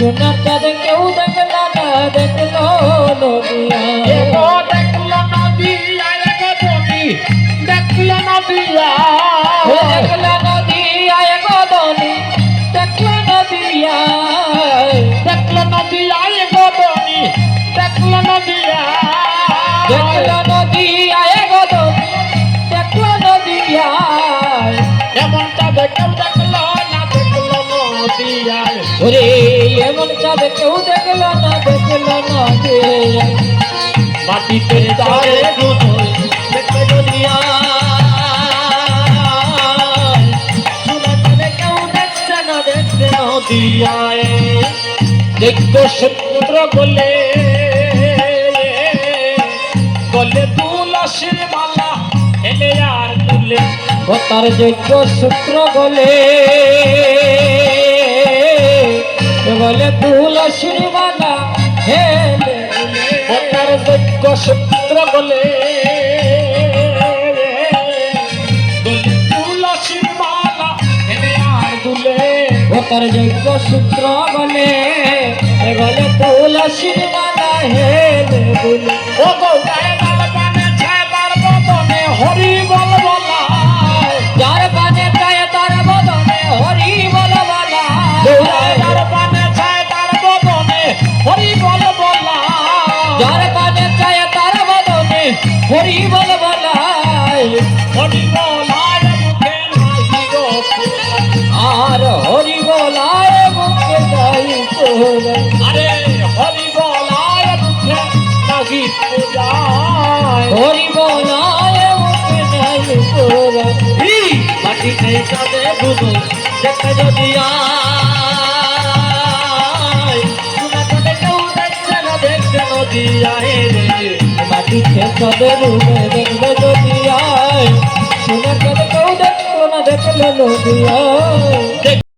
সোনার চাঁদ কেউ দেখলো না দেখলো নদিয়া এগো দেখলো নদিয়া এগো ধনী দেখলো নদিয়া দেখলো নদিয়া এগো ধনী দেখলো নদিয়া দেখলো নদিয়া এগো ধনী দেখলো নদিয়া দেখলো নদিয়া এগো ধনী দেখলো নদিয়া এমন চাঁদ কেউ দেখলো না দেখলো নদিয়া ওরে এমন চাঁদ কেউ দেখলো না দেখলো নদিয়া মাটিতে চাঁদে দুধই দেখলো নদিয়া নদিয়ায় দেখো সূত্র গলে গলে তুলসীর মালা হেলে আর তুলে ও তার যোগ্য সূত্র গলে বলে তুলসীর মালা হেলে ও তার যোগ্য সূত্র গলে তুলসীর মালা হেলে আর তুলে ও তার যোগ্য সূত্র গলে বলে তুলসীর মালা হেলে বলে ও গৌরায় লাল পানে ছায় তার বদনে হরি বল বলায় যার পানে চায় তার বদনে হরি বল বলা গৌরায় লাল পানে ছায় তার বদনে হরি বল বলায় যার পানে চায় তার বদনে হরি বল বলায় হরি বলায় মুখে নাহি গো আর হরি বলায় মুখে যাই তোরে আরে হরি বলায় মুখে নাহি পূজায় হরি বলায় মুখে যাই তোরে মাটিতে চাঁদে দুধ দেখে যদি আয় সোনা চাঁদে কেউ দেখছে না দেখছে নদিয়ায় রে মাটি খেতে রূপে দেখবে যদি আয় সোনার চাঁদ কেউ দেখলো না দেখলো নদিয়া